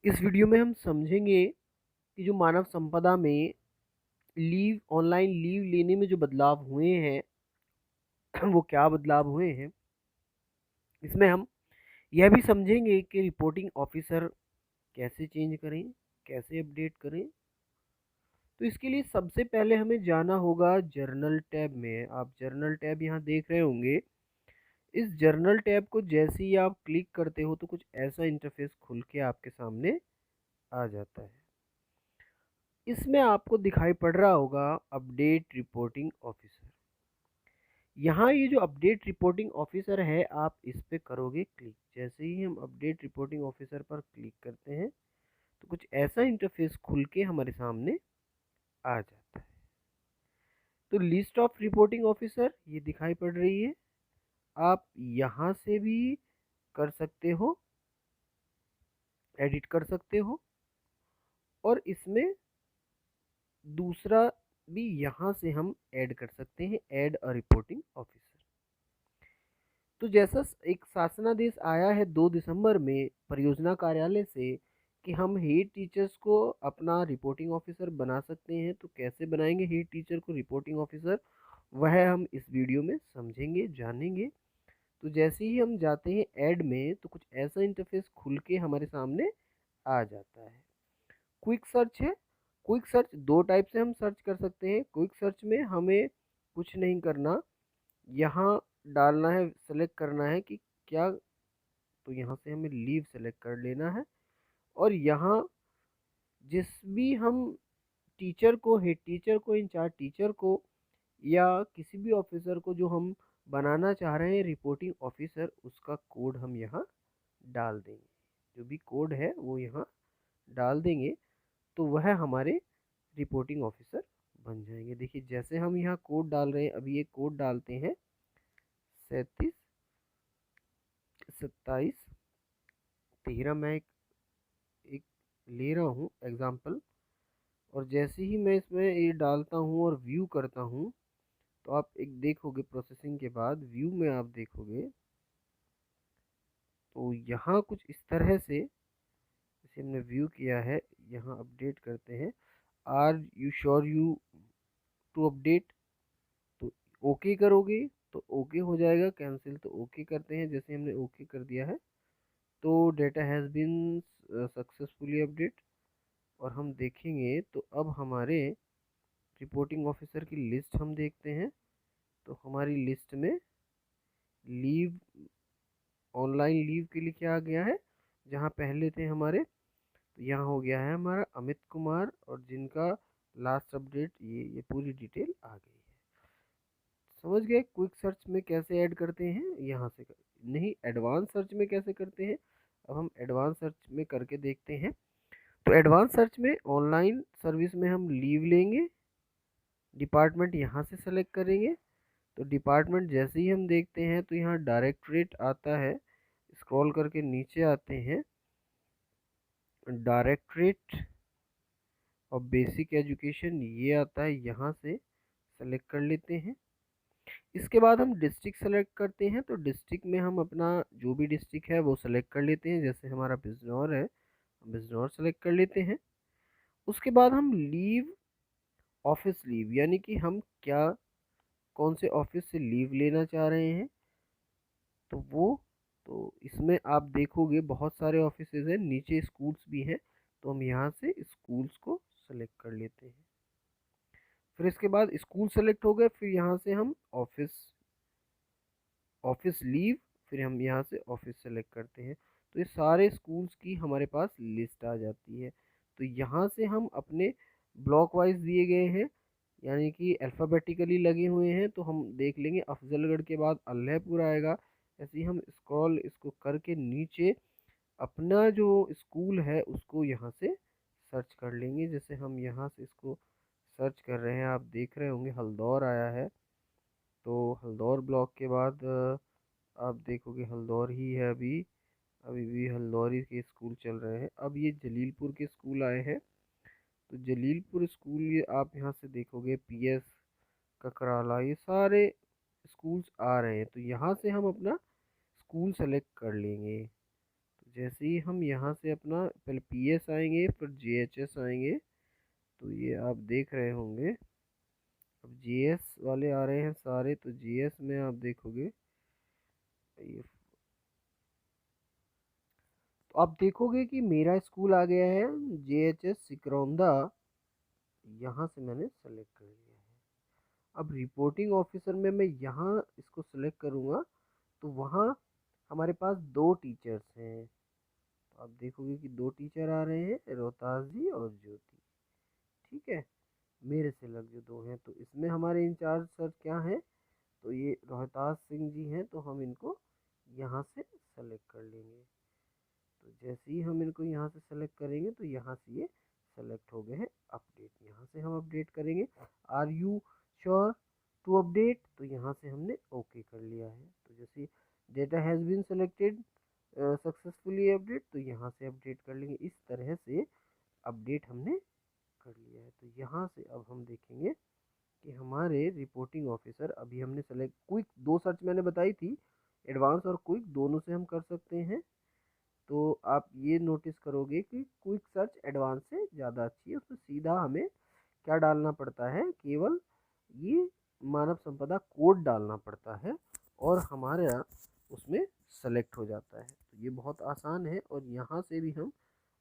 इस वीडियो में हम समझेंगे कि जो मानव संपदा में ऑनलाइन लीव लेने में जो बदलाव हुए हैं वो क्या बदलाव हुए हैं। इसमें हम यह भी समझेंगे कि रिपोर्टिंग ऑफिसर कैसे चेंज करें, कैसे अपडेट करें। तो इसके लिए सबसे पहले हमें जाना होगा जर्नल टैब में। आप जर्नल टैब यहाँ देख रहे होंगे। इस जर्नल टैब को जैसे ही आप क्लिक करते हो तो कुछ ऐसा इंटरफेस खुल के आपके सामने आ जाता है। इसमें आपको दिखाई पड़ रहा होगा अपडेट रिपोर्टिंग ऑफिसर। यहाँ ये जो अपडेट रिपोर्टिंग ऑफिसर है, आप इस पे करोगे क्लिक। जैसे ही हम अपडेट रिपोर्टिंग ऑफिसर पर क्लिक करते हैं तो कुछ ऐसा इंटरफेस खुल के हमारे सामने आ जाता है। तो लिस्ट ऑफ रिपोर्टिंग ऑफिसर ये दिखाई पड़ रही है। आप यहाँ से भी कर सकते हो, एडिट कर सकते हो, और इसमें दूसरा भी यहाँ से हम ऐड कर सकते हैं, ऐड अ रिपोर्टिंग ऑफिसर। तो जैसा एक शासनादेश आया है 2 दिसंबर में परियोजना कार्यालय से कि हम हेड टीचर्स को अपना रिपोर्टिंग ऑफिसर बना सकते हैं, तो कैसे बनाएंगे हेड टीचर को रिपोर्टिंग ऑफिसर, वह हम इस वीडियो में समझेंगे, जानेंगे। तो जैसे ही हम जाते हैं ऐड में तो कुछ ऐसा इंटरफेस खुल के हमारे सामने आ जाता है। क्विक सर्च है। क्विक सर्च दो टाइप से हम सर्च कर सकते हैं। क्विक सर्च में हमें कुछ नहीं करना, यहाँ डालना है, सेलेक्ट करना है कि क्या, तो यहाँ से हमें लीव सेलेक्ट कर लेना है। और यहाँ जिस भी हम टीचर को, हेड टीचर को, इंचार्ज टीचर को, या किसी भी ऑफिसर को जो हम बनाना चाह रहे हैं रिपोर्टिंग ऑफिसर, उसका कोड हम यहाँ डाल देंगे। जो भी कोड है वो यहाँ डाल देंगे तो वह हमारे रिपोर्टिंग ऑफिसर बन जाएंगे। देखिए जैसे हम यहाँ कोड डाल रहे हैं, अभी ये कोड डालते हैं 37 27 13। मैं एक ले रहा हूँ एग्जाम्पल, और जैसे ही मैं इसमें ये डालता हूँ और व्यू करता हूँ तो आप एक देखोगे प्रोसेसिंग के बाद व्यू में आप देखोगे तो यहाँ कुछ इस तरह से, जैसे हमने व्यू किया है, यहाँ अपडेट करते हैं। Are you sure you to update, तो ओके करोगे तो ओके हो जाएगा, कैंसिल तो ओके करते हैं। जैसे हमने ओके कर दिया है तो data has been successfully update. और हम देखेंगे तो अब हमारे रिपोर्टिंग ऑफिसर की लिस्ट हम देखते हैं। तो हमारी लिस्ट में लीव, ऑनलाइन लीव के लिए क्या आ गया है, जहाँ पहले थे हमारे, तो यहाँ हो गया है हमारा अमित कुमार, और जिनका लास्ट अपडेट ये पूरी डिटेल आ गई है। समझ गए क्विक सर्च में कैसे ऐड करते हैं, यहाँ से नहीं, एडवांस सर्च में कैसे करते हैं। अब हम एडवांस सर्च में करके देखते हैं। तो एडवांस सर्च में ऑनलाइन सर्विस में हम लीव लेंगे, डिपार्टमेंट यहाँ से सेलेक्ट करेंगे। तो डिपार्टमेंट जैसे ही हम देखते हैं तो यहाँ डायरेक्टरेट आता है, स्क्रॉल करके नीचे आते हैं, डायरेक्टरेट और बेसिक एजुकेशन ये आता है, यहाँ से सेलेक्ट कर लेते हैं। इसके बाद हम डिस्ट्रिक्ट सेलेक्ट करते हैं। तो डिस्ट्रिक्ट में हम अपना जो भी डिस्ट्रिक्ट है वो सेलेक्ट कर लेते हैं। जैसे हमारा बिजनौर है, बिजनौर सेलेक्ट कर लेते हैं। उसके बाद हम लीव, ऑफिस लीव, यानी कि हम क्या, कौन से ऑफिस से लीव लेना चाह रहे हैं, तो वो, तो इसमें आप देखोगे बहुत सारे ऑफिसेज हैं, नीचे स्कूल्स भी हैं, तो हम यहाँ से स्कूल्स को सेलेक्ट कर लेते हैं। फिर इसके बाद स्कूल सेलेक्ट हो गए, फिर यहाँ से हम ऑफिस, ऑफिस लीव, फिर हम यहाँ से ऑफिस सेलेक्ट करते हैं। तो ये सारे स्कूल्स की हमारे पास लिस्ट आ जाती है। तो यहाँ से हम अपने ब्लॉक वाइज दिए गए हैं, यानी कि अल्फ़ाबेटिकली लगे हुए हैं, तो हम देख लेंगे अफजलगढ़ के बाद अल्लाहपुर आएगा। ऐसे ही हम स्क्रॉल इसको करके नीचे अपना जो स्कूल है उसको यहाँ से सर्च कर लेंगे। जैसे हम यहाँ से इसको सर्च कर रहे हैं, आप देख रहे होंगे हल्दौर आया है। तो हल्दौर ब्लॉक के बाद आप देखोगे हल्दौर ही है, अभी अभी भी हल्दौर ही के स्कूल चल रहे हैं। अब ये जलीलपुर के स्कूल आए हैं, तो जलीलपुर स्कूल ये आप यहाँ से देखोगे, पीएस ककराला, ये सारे स्कूल्स आ रहे हैं। तो यहाँ से हम अपना स्कूल सेलेक्ट कर लेंगे। तो जैसे ही हम यहाँ से अपना पहले PS आएंगे फिर JHS आएंगे, तो ये आप देख रहे होंगे अब GS वाले आ रहे हैं सारे। तो GS में आप देखोगे ये, तो आप देखोगे कि मेरा स्कूल आ गया है JHS सिकरौंदा, यहाँ से मैंने सेलेक्ट कर लिया है। अब रिपोर्टिंग ऑफिसर में मैं यहाँ इसको सेलेक्ट करूँगा तो वहाँ हमारे पास 2 टीचर्स हैं। तो आप देखोगे कि 2 टीचर आ रहे हैं, रोहतास जी और ज्योति। ठीक है, मेरे से लग जो 2 हैं। तो इसमें हमारे इंचार्ज सर क्या हैं, तो ये रोहतास सिंह जी हैं। तो हम इनको यहाँ से सेलेक्ट कर लेंगे। तो जैसे ही हम इनको यहाँ से सेलेक्ट करेंगे तो यहाँ से ये सेलेक्ट हो गए हैं अपडेट। यहाँ से हम अपडेट करेंगे, are you sure to update, तो यहाँ से हमने ओके कर लिया है। तो जैसे data has been selected successfully update, तो यहाँ से अपडेट कर लेंगे। इस तरह से अपडेट हमने कर लिया है। तो यहाँ से अब हम देखेंगे कि हमारे रिपोर्टिंग ऑफिसर अभी हमने सेलेक्ट, क्विक 2 सर्च मैंने बताई थी, एडवांस और क्विक दोनों से हम कर सकते हैं। तो आप ये नोटिस करोगे कि क्विक सर्च एडवांस से ज़्यादा अच्छी है। उसमें सीधा हमें क्या डालना पड़ता है, केवल ये मानव संपदा कोड डालना पड़ता है और हमारा उसमें सेलेक्ट हो जाता है। तो ये बहुत आसान है और यहाँ से भी हम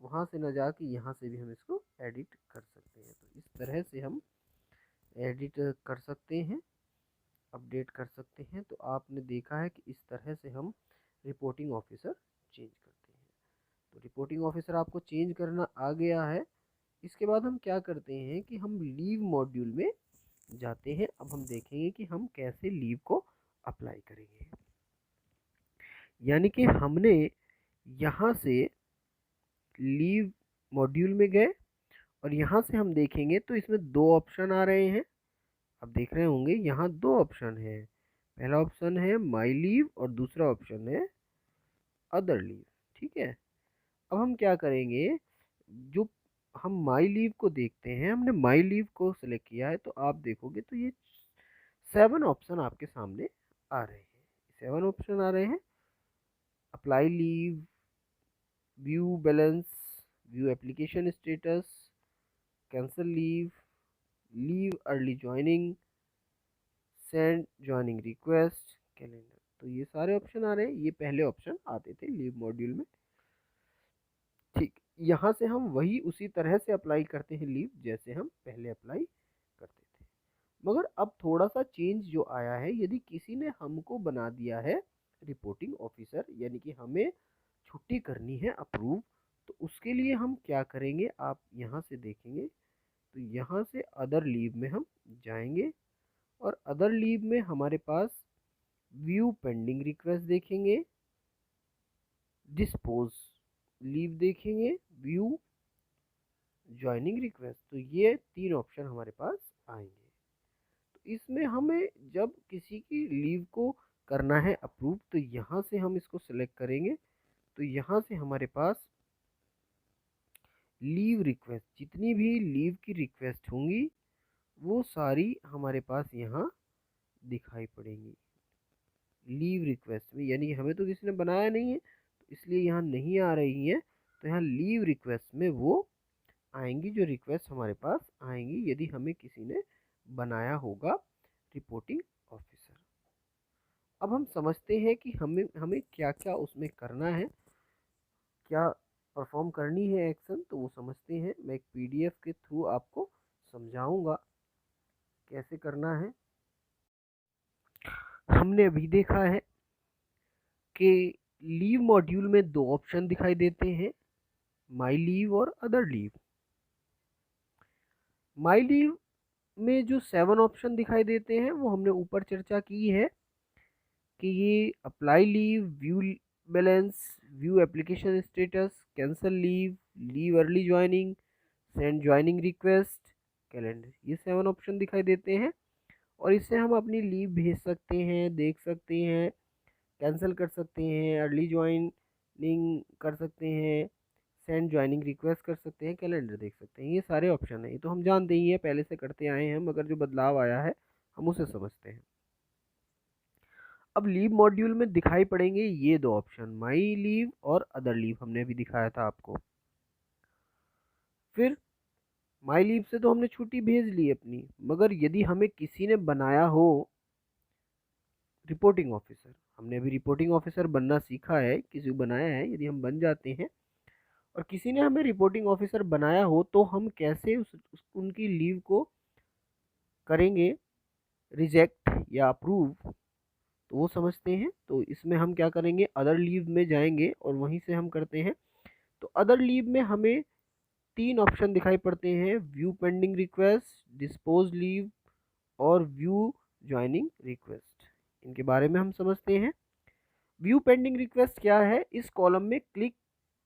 वहाँ से न जाके यहाँ से भी हम इसको एडिट कर सकते हैं। तो इस तरह से हम एडिट कर सकते हैं, अपडेट कर सकते हैं। तो आपने देखा है कि इस तरह से हम रिपोर्टिंग ऑफिसर चेंज करते हैं। तो रिपोर्टिंग ऑफिसर आपको चेंज करना आ गया है। इसके बाद हम क्या करते हैं कि हम लीव मॉड्यूल में जाते हैं। अब हम देखेंगे कि हम कैसे लीव को अप्लाई करेंगे। यानी कि हमने यहाँ से लीव मॉड्यूल में गए और यहाँ से हम देखेंगे तो इसमें 2 ऑप्शन आ रहे हैं। अब देख रहे होंगे यहाँ 2 ऑप्शन है। पहला ऑप्शन है माई लीव और दूसरा ऑप्शन है अदर लीव। ठीक है, अब हम क्या करेंगे, जो हम माई लीव को देखते हैं, हमने माई लीव को सिलेक्ट किया है। तो आप देखोगे तो ये 7 ऑप्शन आपके सामने आ रहे हैं। 7 ऑप्शन आ रहे हैं, apply leave, view balance, view application status, cancel leave, leave early joining, send joining request, calendar. तो ये सारे ऑप्शन आ रहे हैं। ये पहले ऑप्शन आते थे लीव मॉड्यूल में। ठीक, यहाँ से हम वही उसी तरह से अप्लाई करते हैं लीव जैसे हम पहले अप्लाई करते थे। मगर अब थोड़ा सा चेंज जो आया है, यदि किसी ने हमको बना दिया है रिपोर्टिंग ऑफिसर, यानी कि हमें छुट्टी करनी है अप्रूव, तो उसके लिए हम क्या करेंगे, आप यहाँ से देखेंगे तो यहाँ से अदर लीव में हम जाएंगे और अदर लीव में हमारे पास व्यू पेंडिंग रिक्वेस्ट देखेंगे, डिस्पोज लीव देखेंगे, व्यू ज्वाइनिंग रिक्वेस्ट। तो ये 3 ऑप्शन हमारे पास आएंगे। तो इसमें हमें जब किसी की लीव को करना है अप्रूव, तो यहाँ से हम इसको सेलेक्ट करेंगे। तो यहाँ से हमारे पास लीव रिक्वेस्ट, जितनी भी लीव की रिक्वेस्ट होंगी वो सारी हमारे पास यहाँ दिखाई पड़ेंगी लीव रिक्वेस्ट में। यानी कि हमें तो किसी ने बनाया नहीं है तो इसलिए यहाँ नहीं आ रही है। तो यहाँ लीव रिक्वेस्ट में वो आएंगी जो रिक्वेस्ट हमारे पास आएंगी यदि हमें किसी ने बनाया होगा रिपोर्टिंग ऑफिसर। अब हम समझते हैं कि हमें हमें क्या क्या उसमें करना है, क्या परफॉर्म करनी है एक्शन, तो वो समझते हैं। मैं एक PDF के थ्रू आपको समझाऊंगा कैसे करना है। हमने अभी देखा है कि लीव मॉड्यूल में 2 ऑप्शन दिखाई देते हैं, माई लीव और अदर लीव। माई लीव में जो 7 ऑप्शन दिखाई देते हैं वो हमने ऊपर चर्चा की है कि ये apply leave, view balance, view application status, cancel leave, leave early joining, send joining request, calendar, ये 7 ऑप्शन दिखाई देते हैं। और इससे हम अपनी लीव भेज सकते हैं, देख सकते हैं, कैंसिल कर सकते हैं, अर्ली ज्वाइनिंग कर सकते हैं, सेंड ज्वाइनिंग रिक्वेस्ट कर सकते हैं, कैलेंडर देख सकते हैं। ये सारे ऑप्शन हैं, ये तो हम जानते ही हैं, पहले से करते आए हैं, मगर जो बदलाव आया है हम उसे समझते हैं। अब लीव मॉड्यूल में दिखाई पड़ेंगे ये दो ऑप्शन, माई लीव और अदर लीव, हमने अभी दिखाया था आपको। फिर माई लीव से तो हमने छुट्टी भेज ली अपनी, मगर यदि हमें किसी ने बनाया हो रिपोर्टिंग ऑफिसर, हमने अभी रिपोर्टिंग ऑफिसर बनना सीखा है, किसी को बनाया है, यदि हम बन जाते हैं और किसी ने हमें रिपोर्टिंग ऑफिसर बनाया हो तो हम कैसे उनकी लीव को करेंगे रिजेक्ट या अप्रूव, तो वो समझते हैं। तो इसमें हम क्या करेंगे, अदर लीव में जाएंगे और वहीं से हम करते हैं। तो अदर लीव में हमें 3 ऑप्शन दिखाई पड़ते हैं, view pending request, dispose leave और व्यू ज्वाइनिंग रिक्वेस्ट। इनके बारे में हम समझते हैं। व्यू पेंडिंग रिक्वेस्ट क्या है, इस कॉलम में क्लिक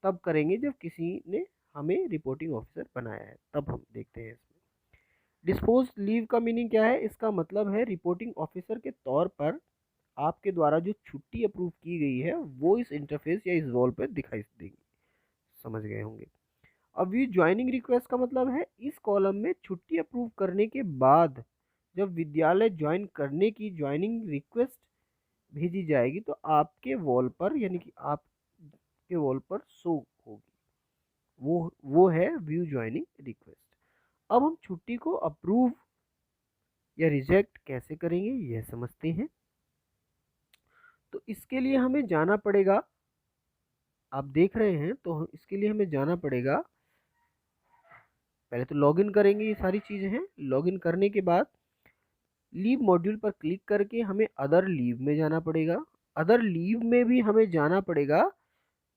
तब करेंगे जब किसी ने हमें रिपोर्टिंग ऑफिसर बनाया है, तब हम देखते हैं इसमें। डिस्पोज लीव का मीनिंग क्या है, इसका मतलब है रिपोर्टिंग ऑफिसर के तौर पर आपके द्वारा जो छुट्टी अप्रूव की गई है वो इस इंटरफेस या इस वॉल पर दिखाई देगी। समझ गए होंगे। अब व्यू ज्वाइनिंग रिक्वेस्ट का मतलब है इस कॉलम में छुट्टी अप्रूव करने के बाद जब विद्यालय ज्वाइन करने की ज्वाइनिंग रिक्वेस्ट भेजी जाएगी तो आपके वॉल पर, यानी कि आपके वॉल पर शो होगी, वो है व्यू ज्वाइनिंग रिक्वेस्ट। अब हम छुट्टी को अप्रूव या रिजेक्ट कैसे करेंगे यह समझते हैं। तो इसके लिए हमें जाना पड़ेगा, आप देख रहे हैं, तो इसके लिए हमें जाना पड़ेगा, पहले तो लॉगिन करेंगे, ये सारी चीज़ें हैं। लॉगिन करने के बाद लीव मॉड्यूल पर क्लिक करके हमें अदर लीव में जाना पड़ेगा। अदर लीव में भी हमें जाना पड़ेगा,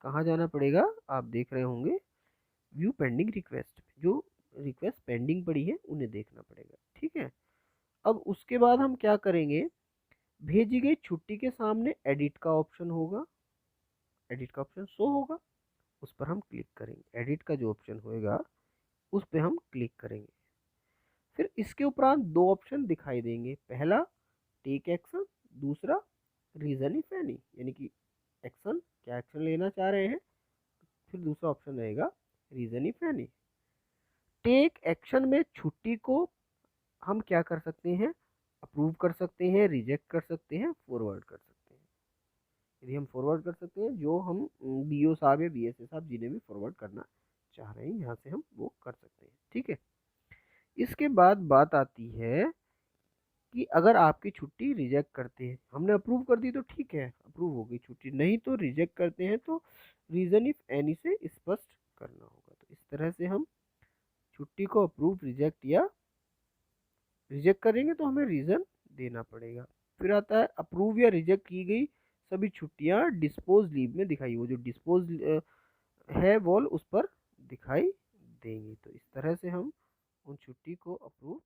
कहाँ जाना पड़ेगा, आप देख रहे होंगे व्यू पेंडिंग रिक्वेस्ट, जो रिक्वेस्ट पेंडिंग पड़ी है उन्हें देखना पड़ेगा। ठीक है। अब उसके बाद हम क्या करेंगे, भेजी गई छुट्टी के सामने एडिट का ऑप्शन होगा, एडिट का ऑप्शन शो होगा, उस पर हम क्लिक करेंगे। एडिट का जो ऑप्शन होएगा उस पर हम क्लिक करेंगे। फिर इसके उपरांत 2 ऑप्शन दिखाई देंगे, पहला टेक एक्शन, दूसरा रीजन इफ एनी, यानी कि एक्शन, क्या एक्शन लेना चाह रहे हैं। फिर दूसरा ऑप्शन रहेगा reason if any. Take action में छुट्टी को हम क्या कर सकते हैं, अप्रूव कर सकते हैं, रिजेक्ट कर सकते हैं, फॉरवर्ड कर सकते हैं। यदि हम फॉरवर्ड कर सकते हैं, जो हम बीओ साहब या बीएसए साहब जिन्हें भी फॉरवर्ड करना चाह रहे हैं, यहाँ से हम वो कर सकते हैं। ठीक है। इसके बाद बात आती है कि अगर आपकी छुट्टी रिजेक्ट करते हैं, हमने अप्रूव कर दी तो ठीक है, अप्रूव हो गई छुट्टी, नहीं तो रिजेक्ट करते हैं तो रीज़न इफ एनी से स्पष्ट करना होगा। तो इस तरह से हम छुट्टी को अप्रूव, रिजेक्ट या रिजेक्ट करेंगे तो हमें रीज़न देना पड़ेगा। फिर आता है अप्रूव या रिजेक्ट की गई सभी छुट्टियां डिस्पोज लीव में दिखाई, वो जो डिस्पोज है वॉल उस पर दिखाई देंगी। तो इस तरह से हम उन छुट्टी को अप्रूव